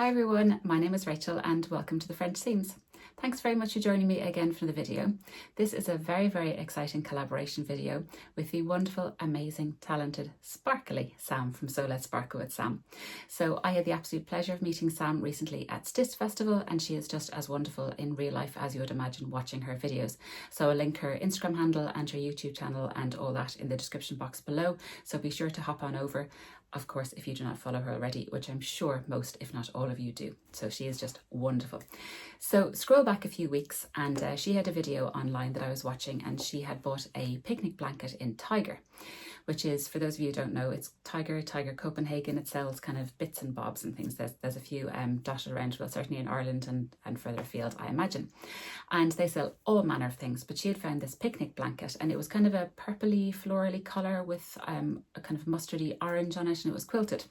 Hi everyone, my name is Rachel and welcome to the French Seams. Thanks very much for joining me again for the video. This is a very exciting collaboration video with the wonderful, amazing, talented, sparkly Sam from So Let's Sparkle with Sam. So I had the absolute pleasure of meeting Sam recently at Stitch Festival, and she is just as wonderful in real life as you would imagine watching her videos. So I'll link her Instagram handle and her YouTube channel and all that in the description box below, so be sure to hop on over. Of course, if you do not follow her already, which I'm sure most, if not all of you do. So she is just wonderful. So scroll back a few weeks and she had a video online that I was watching, and she had bought a picnic blanket in Tiger, which is, for those of you who don't know, it's Tiger Copenhagen. It sells kind of bits and bobs and things. There's a few dotted around, well, certainly in Ireland and further afield, I imagine. And they sell all manner of things, but she had found this picnic blanket, and it was kind of a purpley, florally colour with a kind of mustardy orange on it, and it was quilted.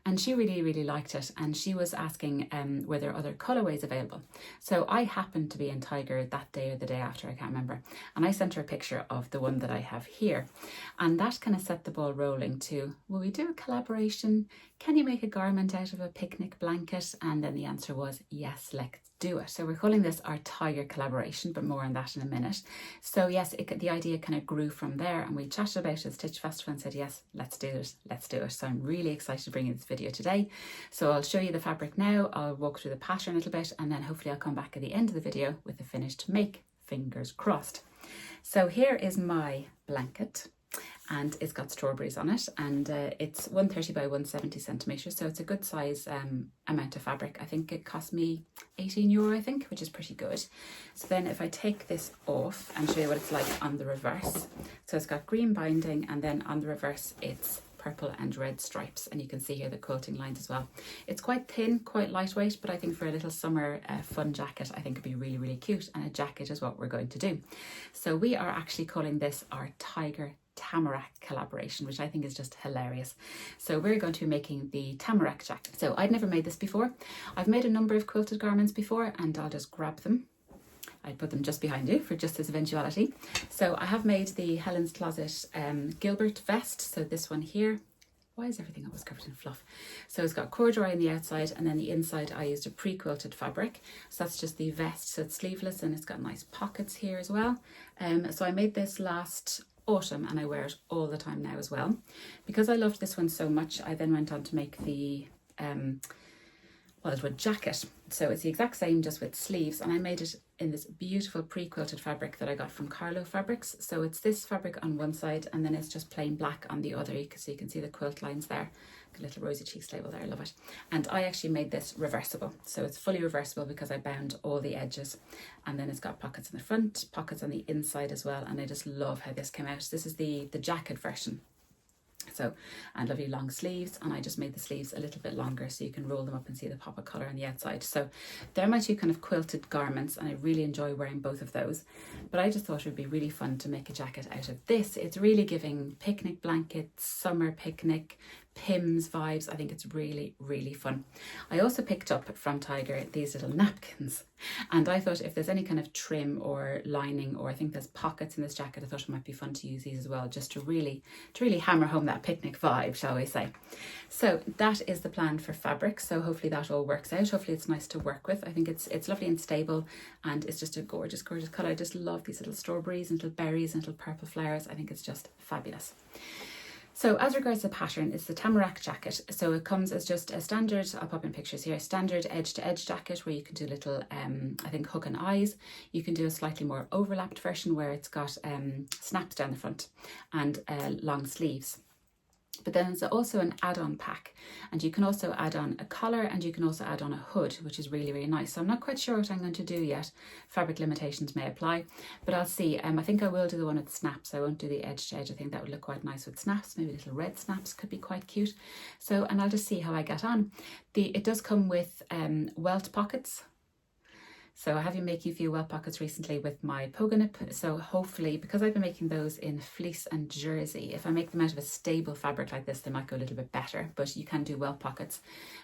And she really liked it, and she was asking were there other colourways available. So I happened to be in Tiger that day or the day after, I can't remember, and I sent her a picture of the one that I have here, and that kind of set the ball rolling to, will we do a collaboration? Can you make a garment out of a picnic blanket? And then the answer was yes, let's do it. So we're calling this our Tiger collaboration, but more on that in a minute. So yes, the idea kind of grew from there, and we chatted about it at Stitch Festival and said, yes, let's do it. So I'm really excited to bring you this video today. So I'll show you the fabric now, I'll walk through the pattern a little bit, and then hopefully I'll come back at the end of the video with the finished make, fingers crossed. So here is my blanket, and it's got strawberries on it, and it's 130 by 170 centimeters, so it's a good size amount of fabric. I think it cost me €18, I think, which is pretty good. So then if I take this off and show you what it's like on the reverse, so it's got green binding, and then on the reverse it's purple and red stripes, and you can see here the quilting lines as well. It's quite thin, quite lightweight, but I think for a little summer fun jacket, I think it'd be really cute, and a jacket is what we're going to do. So we are actually calling this our Tiger Tamarack collaboration, which I think is just hilarious. So we're going to be making the Tamarack jacket. So I'd never made this before. I've made a number of quilted garments before, and I'll just grab them. I'd put them just behind you for just this eventuality. So I have made the Helen's Closet Gilbert vest. So this one here. Why is everything always covered in fluff? So it's got corduroy on the outside, and then the inside I used a pre-quilted fabric. So that's just the vest. So it's sleeveless, and it's got nice pockets here as well. So I made this last autumn, and I wear it all the time now as well. Because I loved this one so much, I then went on to make the jacket. So it's the exact same, just with sleeves, and I made it in this beautiful pre-quilted fabric that I got from Carlo Fabrics. So it's this fabric on one side, and then it's just plain black on the other, so you can see the quilt lines there. A little rosy cheeks label there, I love it. And I actually made this reversible, so it's fully reversible because I bound all the edges, and then it's got pockets in the front, pockets on the inside as well, and I just love how this came out. This is the jacket version. So, and lovely long sleeves, and I just made the sleeves a little bit longer so you can roll them up and see the pop of colour on the outside. So they're my two kind of quilted garments, and I really enjoy wearing both of those. But I just thought it would be really fun to make a jacket out of this. It's really giving picnic blankets, summer picnic, Pims vibes. I think it's really fun. I also picked up from Tiger these little napkins, and I thought if there's any kind of trim or lining, or I think there's pockets in this jacket, I thought it might be fun to use these as well, just to really hammer home that picnic vibe, shall we say. So that is the plan for fabric. So hopefully that all works out. Hopefully it's nice to work with. I think it's lovely and stable, and it's just a gorgeous colour. I just love these little strawberries and little berries and little purple flowers. I think it's just fabulous. So as regards to the pattern, it's the Tamarack jacket. So it comes as just a standard, I'll pop in pictures here, standard edge to edge jacket where you can do little, I think, hook and eyes. You can do a slightly more overlapped version where it's got snaps down the front and long sleeves. But then there's also an add-on pack, and you can also add on a collar, and you can also add on a hood, which is really nice. So I'm not quite sure what I'm going to do yet. Fabric limitations may apply, but I'll see. I think I will do the one with snaps. I won't do the edge to edge. I think that would look quite nice with snaps. Maybe little red snaps could be quite cute. So, and I'll just see how I get on. It does come with welt pockets. So I have been making a few welt pockets recently with my pogo nip. So hopefully, because I've been making those in fleece and jersey, if I make them out of a stable fabric like this, they might go a little bit better, but you can do welt pockets.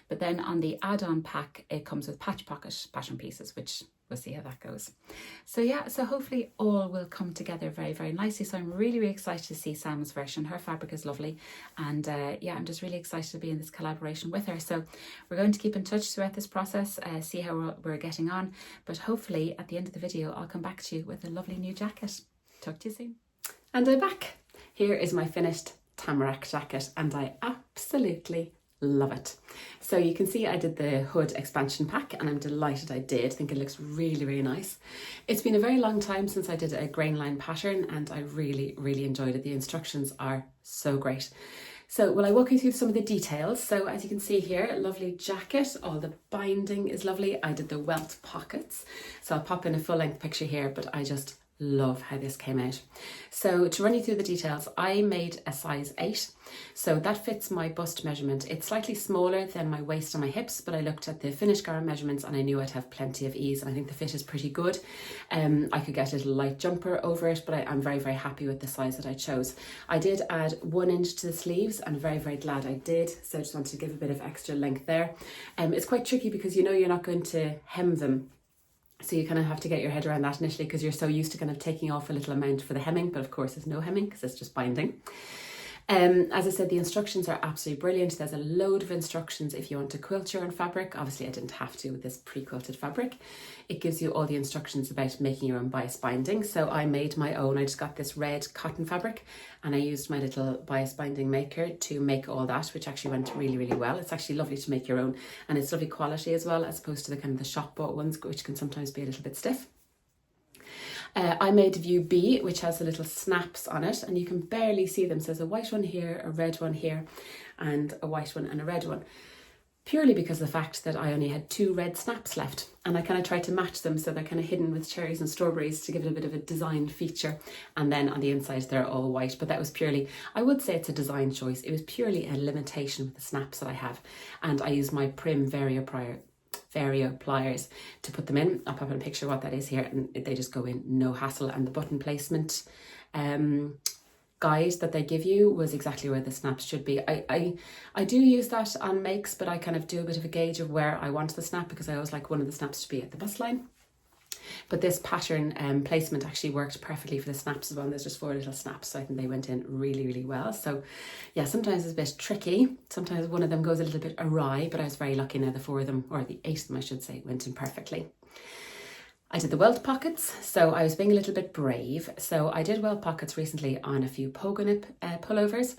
But then on the add-on pack, it comes with patch pocket pattern pieces, which we'll see how that goes. So yeah, so hopefully all will come together very, very nicely. So I'm really, really excited to see Sam's version. Her fabric is lovely. And yeah, I'm just really excited to be in this collaboration with her. So we're going to keep in touch throughout this process, see how we're getting on. But hopefully at the end of the video, I'll come back to you with a lovely new jacket. Talk to you soon. And I'm back. Here is my finished Tamarack jacket and I absolutely love it. So you can see I did the hood expansion pack and I'm delighted I did. I think it looks really, really nice. It's been a very long time since I did a grain line pattern and I really, really enjoyed it. The instructions are so great. So will I walk you through some of the details? So as you can see here, lovely jacket, all the binding is lovely. I did the welt pockets. So I'll pop in a full length picture here, but I just love how this came out. So to run you through the details, I made a size 8, so that fits my bust measurement. It's slightly smaller than my waist and my hips, but I looked at the finished garment measurements and I knew I'd have plenty of ease, and I think the fit is pretty good. I could get a little light jumper over it, but I'm very, very happy with the size that I chose. I did add 1 inch to the sleeves and I'm very, very glad I did, so I just wanted to give a bit of extra length there. It's quite tricky because you know you're not going to hem them, so you kind of have to get your head around that initially because you're so used to kind of taking off a little amount for the hemming, but of course there's no hemming because it's just binding. As I said, the instructions are absolutely brilliant. There's a load of instructions if you want to quilt your own fabric. Obviously I didn't have to with this pre-quilted fabric. It gives you all the instructions about making your own bias binding. So I made my own. I just got this red cotton fabric and I used my little bias binding maker to make all that, which actually went really, really well. It's actually lovely to make your own and it's lovely quality as well, as opposed to the kind of the shop bought ones, which can sometimes be a little bit stiff. I made view B, which has the little snaps on it and you can barely see them. So there's a white one here, a red one here, and a white one and a red one. Purely because of the fact that I only had 2 red snaps left and I kind of tried to match them so they're kind of hidden with cherries and strawberries to give it a bit of a design feature, and then on the inside they're all white. But that was purely, I would say it's a design choice. It was purely a limitation with the snaps that I have, and I used my Prim Vario pliers to put them in. I'll pop in a picture of what that is here and they just go in no hassle, and the button placement guide that they give you was exactly where the snaps should be. I do use that on makes, but I kind of do a bit of a gauge of where I want the snap because I always like one of the snaps to be at the bust line. But this pattern placement actually worked perfectly for the snaps as well. There's just 4 little snaps, so I think they went in really, really well. So yeah, sometimes it's a bit tricky. Sometimes one of them goes a little bit awry, but I was very lucky now the 4 of them, or the 8 of them I should say, went in perfectly. I did the welt pockets, so I was being a little bit brave. So I did welt pockets recently on a few pogo nip pullovers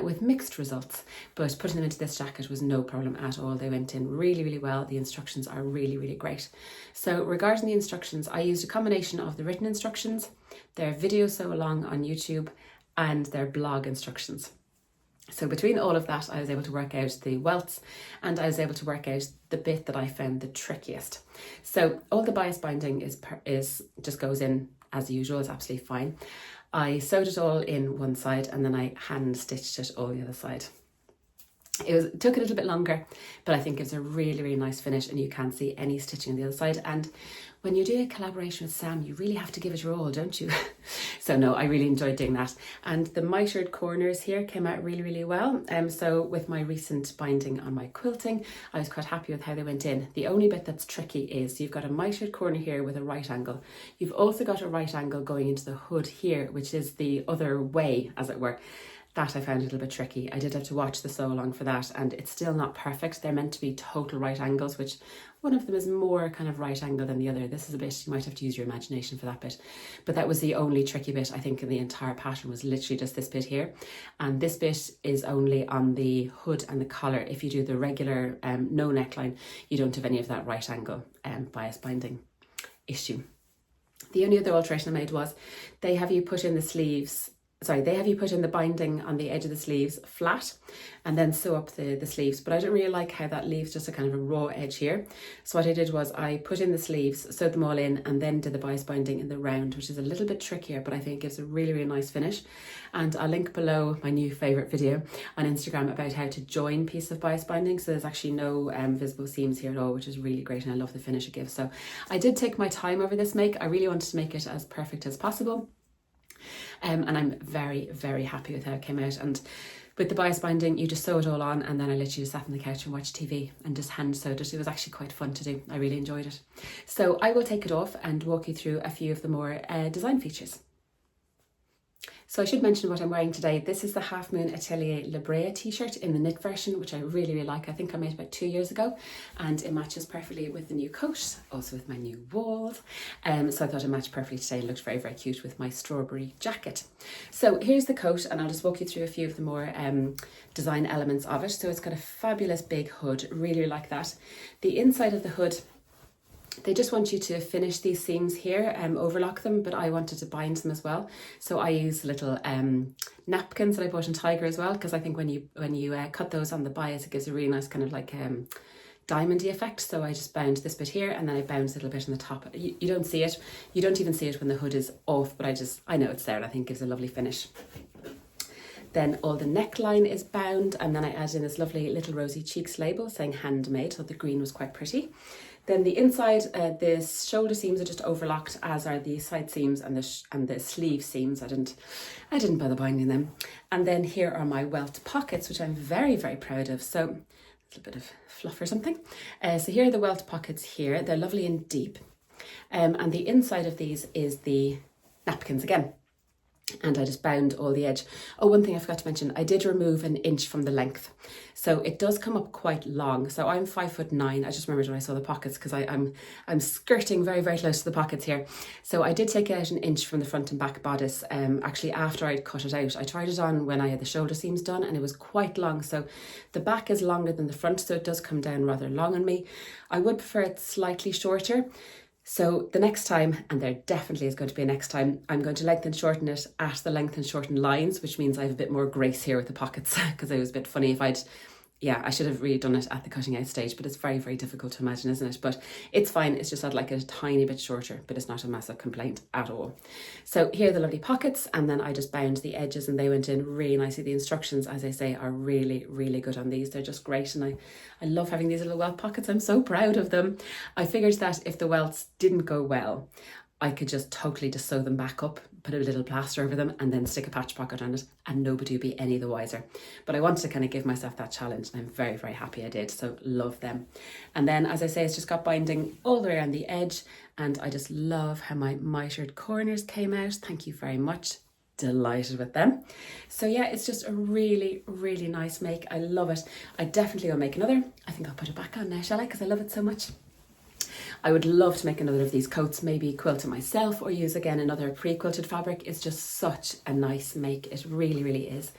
with mixed results, but putting them into this jacket was no problem at all. They went in really, really well. The instructions are really, really great. So regarding the instructions, I used a combination of the written instructions, their video sew along on YouTube, and their blog instructions. So between all of that, I was able to work out the welts and I was able to work out the bit that I found the trickiest. So all the bias binding is just goes in as usual, it's absolutely fine. I sewed it all in one side and then I hand stitched it all the other side. It took a little bit longer, but I think it's a really, really nice finish and you can't see any stitching on the other side. And when you're doing a collaboration with Sam, you really have to give it your all, don't you? So no, I really enjoyed doing that. And the mitered corners here came out really, really well. So with my recent binding on my quilting, I was quite happy with how they went in. The only bit that's tricky is you've got a mitered corner here with a right angle. You've also got a right angle going into the hood here, which is the other way, as it were. That I found a little bit tricky. I did have to watch the sew along for that and it's still not perfect. They're meant to be total right angles, which one of them is more kind of right angle than the other. This is a bit, you might have to use your imagination for that bit. But that was the only tricky bit I think in the entire pattern, was literally just this bit here. And this bit is only on the hood and the collar. If you do the regular no neckline, you don't have any of that right angle bias binding issue. The only other alteration I made was they have you put in the binding on the edge of the sleeves flat and then sew up the sleeves, but I don't really like how that leaves just a kind of a raw edge here. So what I did was I put in the sleeves, sewed them all in, and then did the bias binding in the round, which is a little bit trickier, but I think gives a really, really nice finish. And I'll link below my new favourite video on Instagram about how to join pieces of bias binding. So there's actually no visible seams here at all, which is really great, and I love the finish it gives. So I did take my time over this make. I really wanted to make it as perfect as possible. And I'm very, very happy with how it came out. And With the bias binding, you just sew it all on, and then I literally just sat on the couch and watched TV and just hand sewed it. It was actually quite fun to do. I really enjoyed it. So I will take it off and walk you through a few of the more design features. So I should mention what I'm wearing today. This is the Half Moon Atelier La Brea t-shirt in the knit version, which I really like. I think I made about 2 years ago, and it matches perfectly with the new coat, also with my new walls. So I thought it matched perfectly today. It looked very, very cute with my strawberry jacket. So here's the coat, and I'll just walk you through a few of the more design elements of it. So it's got a fabulous big hood, really like that. The inside of the hood, they just want you to finish these seams here, overlock them, but I wanted to bind them as well. So I use little napkins that I bought in Tiger as well, because I think when you cut those on the bias, it gives a really nice kind of like diamondy effect. So I just bound this bit here, and then I bound a little bit on the top. You don't see it. You don't even see it when the hood is off, but I know it's there, and I think it gives a lovely finish. Then all the neckline is bound, and then I added in this lovely little rosy cheeks label saying handmade, so the green was quite pretty. Then the inside, the shoulder seams are just overlocked, as are the side seams and the sleeve seams. I didn't bother binding them. And then here are my welt pockets, which I'm very, very proud of. So a little bit of fluff or something. So here are the welt pockets here. They're lovely and deep. And the inside of these is the napkins again. And I just bound all the edge. Oh, one thing I forgot to mention, I did remove 1 inch from the length. So it does come up quite long. So I'm 5'9". I just remembered when I saw the pockets, because I'm skirting very, very close to the pockets here. So I did take out 1 inch from the front and back bodice, actually after I'd cut it out. I tried it on when I had the shoulder seams done, and it was quite long. So the back is longer than the front, so it does come down rather long on me. I would prefer it slightly shorter. So the next time, and there definitely is going to be a next time, I'm going to lengthen and shorten it at the length and shorten lines, which means I have a bit more grace here with the pockets, because it was a bit funny if I should have really done it at the cutting out stage, but it's very, very difficult to imagine, isn't it? But it's fine. It's just I'd like it a tiny bit shorter, but it's not a massive complaint at all. So here are the lovely pockets, and then I just bound the edges and they went in really nicely. The instructions, as I say, are really, really good on these. They're just great, and I love having these little welt pockets. I'm so proud of them. I figured that if the welts didn't go well, I could just totally just sew them back up, put a little plaster over them, and then stick a patch pocket on it, and nobody would be any the wiser. But I wanted to kind of give myself that challenge, and I'm very, very happy I did. So love them. And then, as I say, it's just got binding all the way around the edge, and I just love how my mitered corners came out. Thank you very much. Delighted with them. So yeah, it's just a really, really nice make. I love it. I definitely will make another. I think I'll put it back on now, shall I? Because I love it so much. I would love to make another of these coats, maybe quilt it myself or use again another pre-quilted fabric. It's just such a nice make. It really, really is.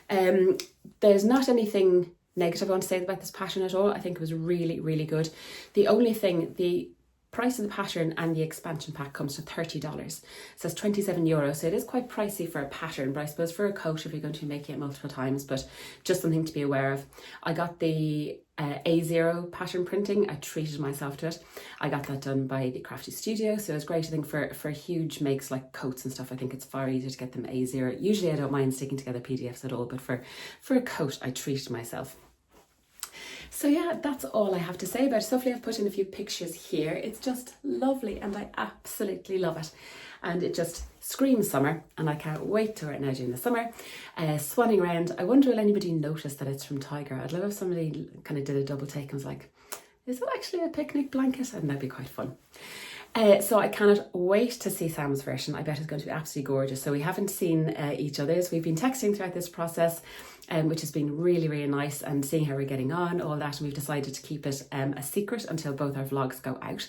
There's not anything negative I want to say about this pattern at all. I think it was really, really good. The only thing, the price of the pattern and the expansion pack comes to $30. So it's €27. So it is quite pricey for a pattern, but I suppose for a coat, if you're going to be making it multiple times, but just something to be aware of. I got the A0 pattern printing. I treated myself to it. I got that done by the Crafty Studio. So it's great, I think, for huge makes like coats and stuff. I think it's far easier to get them A0. Usually I don't mind sticking together PDFs at all, but for a coat, I treated myself. So yeah, that's all I have to say about it. So hopefully I've put in a few pictures here. It's just lovely, and I absolutely love it. And it just screams summer, and I can't wait to wear it now during the summer. Swanning around. I wonder will anybody notice that it's from Tiger? I'd love if somebody kind of did a double take and was like, is it actually a picnic blanket? And that'd be quite fun. So I cannot wait to see Sam's version. I bet it's going to be absolutely gorgeous. So we haven't seen each other's. We've been texting throughout this process, which has been really, really nice, and seeing how we're getting on, all that. And we've decided to keep it a secret until both our vlogs go out.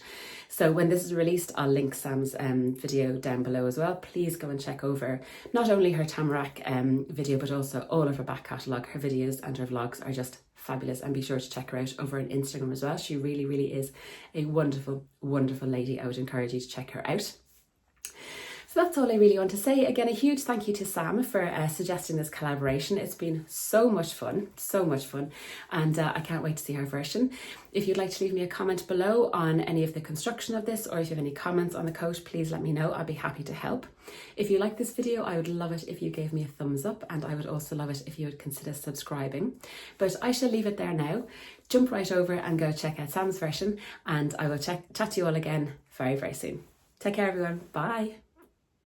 So when this is released, I'll link Sam's video down below as well. Please go and check over not only her Tamarack video, but also all of her back catalogue. Her videos and her vlogs are just fabulous, and be sure to check her out over on Instagram as well. She really, really is a wonderful, wonderful lady. I would encourage you to check her out. So that's all I really want to say. Again, a huge thank you to Sam for suggesting this collaboration. It's been so much fun, and I can't wait to see her version. If you'd like to leave me a comment below on any of the construction of this, or if you have any comments on the coat, please let me know. I'll be happy to help. If you like this video, I would love it if you gave me a thumbs up, and I would also love it if you would consider subscribing. But I shall leave it there now. Jump right over and go check out Sam's version, and I will chat to you all again very, very soon. Take care, everyone. Bye.